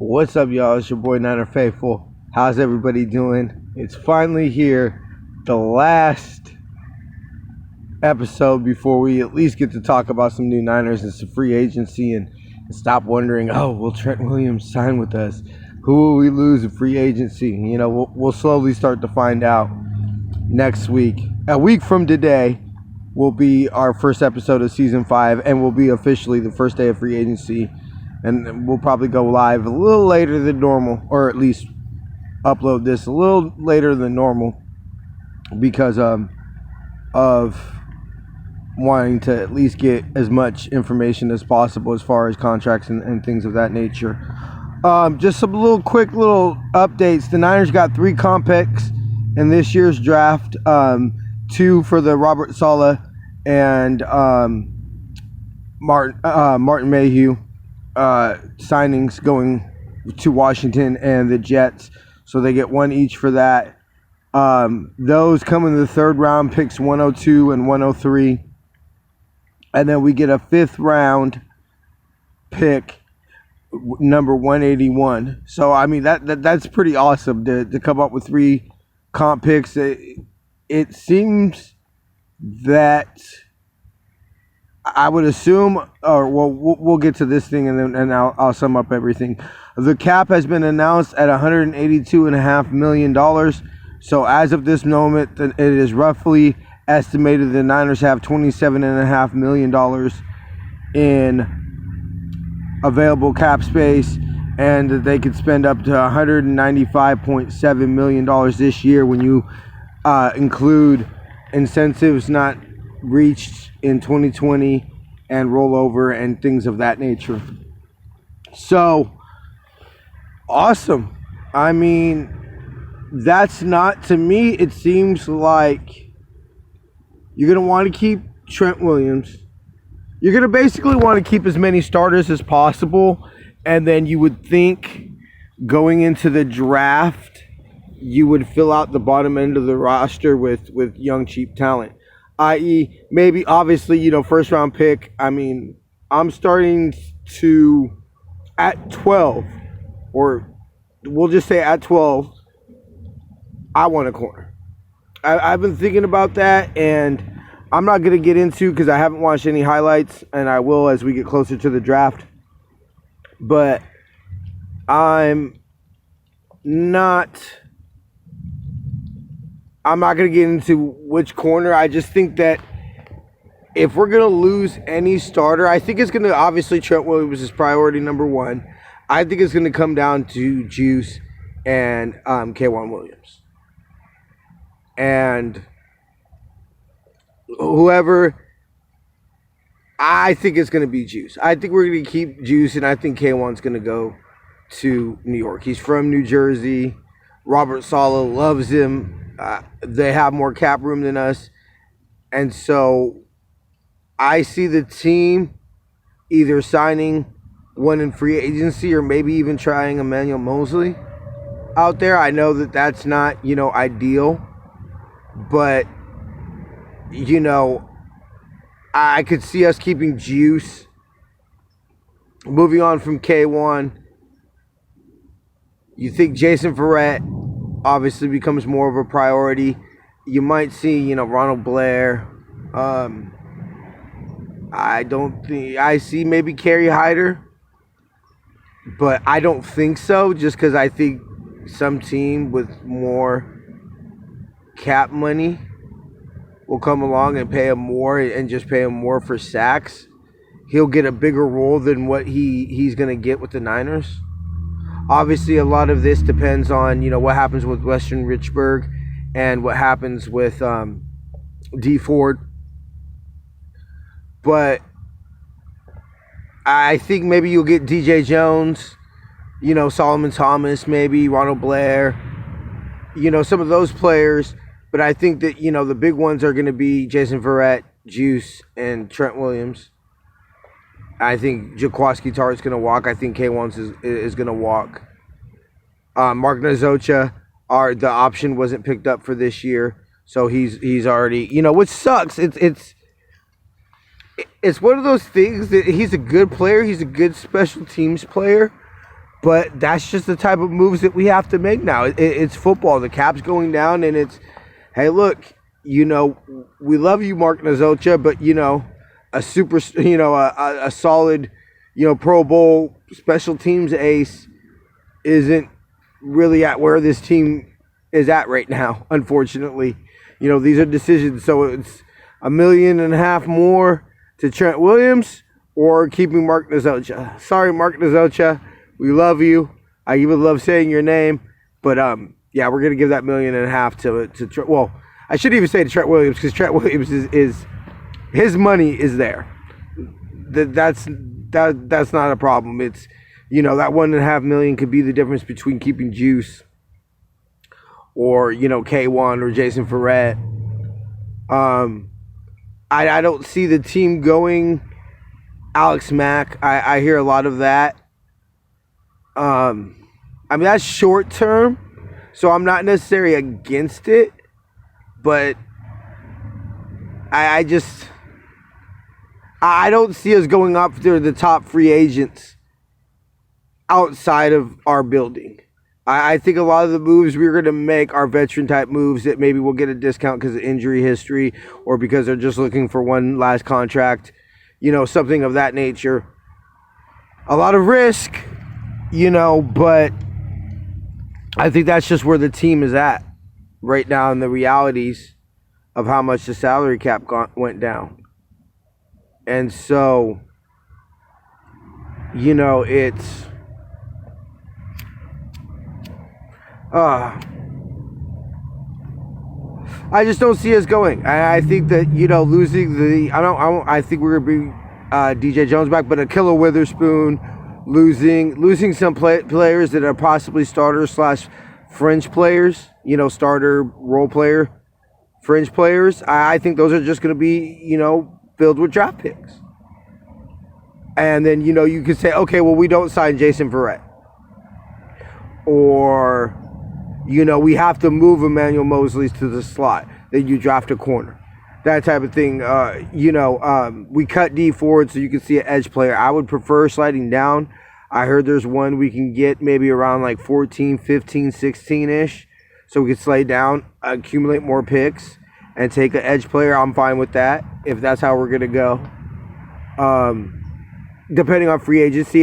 What's up, y'all? It's your boy Niner Faithful. How's everybody doing? It's finally here, the last episode before we at least get to talk about some new Niners and some free agency and stop wondering, oh, will Trent Williams sign with us? Who will we lose in free agency? You know, we'll slowly start to find out next week. A week from today will be our first episode of Season 5 and will be officially the first day of free agency. And we'll probably go live a little later than normal, or at least upload this a little later than normal because of wanting to at least get as much information as possible as far as contracts and things of that nature. Just some quick updates. The Niners got 3 comp picks in this year's draft, 2 for the Robert Saleh and Martin Mayhew signings going to Washington and the Jets, so they get 1 each for that. Those come in the 3rd round, picks 102 and 103, and then we get a 5th round pick, number 181. So I mean that's pretty awesome to come up with 3 comp picks. It seems that I would assume, or we'll get to this thing and I'll sum up everything. The cap has been announced at $182.5 million. So as of this moment, it is roughly estimated the Niners have $27.5 million in available cap space, and that they could spend up to $195.7 million this year when you include incentives not reached in 2020 and rollover and things of that nature. So awesome. I mean, that's not, to me, it seems like you're going to want to keep Trent Williams. You're going to basically want to keep as many starters as possible, and then you would think going into the draft you would fill out the bottom end of the roster with young cheap talent. I.e., maybe, obviously, first round pick. I mean, I'm starting to, at 12, or we'll just say at 12, I want a corner. I've been thinking about that, and I'm not going to get into, because I haven't watched any highlights, and I will as we get closer to the draft. But I'm not going to get into which corner. I just think that if we're going to lose any starter, I think it's going to, obviously Trent Williams is priority number 1. I think it's going to come down to Juice and K'Waun Williams. And whoever, I think it's going to be Juice. I think we're going to keep Juice, and I think K'Waun's going to go to New York. He's from New Jersey. Robert Saleh loves him. They have more cap room than us. And so I see the team either signing one in free agency or maybe even trying Emmanuel Mosley out there. I know that that's not, ideal. But, I could see us keeping Juice. Moving on from K'Waun, you think Jason Verrett obviously becomes more of a priority. You might see, Ronald Blair. I see maybe Kerry Hyder, but I don't think so, just because I think some team with more cap money will come along and pay him more, and just pay him more for sacks. He'll get a bigger role than what he's going to get with the Niners. Obviously, a lot of this depends on, what happens with Weston Richburg and what happens with Dee Ford. But I think maybe you'll get DJ Jones, Solomon Thomas, maybe Ronald Blair, some of those players. But I think that, the big ones are going to be Jason Verrett, Juice, and Trent Williams. I think Jaquiski Tartt's going to walk. I think K'Waun is going to walk. Mark Nzocha, the option wasn't picked up for this year, so he's already, which sucks. It's one of those things that he's a good player. He's a good special teams player. But that's just the type of moves that we have to make now. It's football. The cap's going down, and it's, hey, look, we love you, Mark Nazocha, but, a super, a solid, Pro Bowl special teams ace isn't really at where this team is at right now, unfortunately. These are decisions. So it's $1.5 million more to Trent Williams or keeping Mark Nazocha. Sorry, Mark Nazocha. We love you. I even love saying your name. But, yeah, we're going to give that $1.5 million to Trent. Well, I shouldn't even say to Trent Williams because Trent Williams is his money is there. That's not a problem. It's, that $1.5 million could be the difference between keeping Juice or, K1 or Jason Verrett. I don't see the team going Alex Mack. I hear a lot of that. That's short term, so I'm not necessarily against it, but I don't see us going after the top free agents outside of our building. I think a lot of the moves we're going to make are veteran type moves that maybe we'll get a discount because of injury history or because they're just looking for one last contract, something of that nature. A lot of risk, but I think that's just where the team is at right now and the realities of how much the salary cap went down. And so, it's I just don't see us going. I think that losing the I think we're gonna bring DJ Jones back, but Ahkello Witherspoon, losing some players that are possibly starters / fringe players, starter role player fringe players. I think those are just gonna be filled with draft picks. And then you could say, okay, well, we don't sign Jason Verrett, or we have to move Emmanuel Mosley to the slot. Then you draft a corner. That type of thing. We cut D forward so you can see an edge player. I would prefer sliding down. I heard there's one we can get maybe around like 14, 15, 16-ish. So we can slide down, accumulate more picks, and take an edge player. I'm fine with that if that's how we're going to go. Depending on free agency.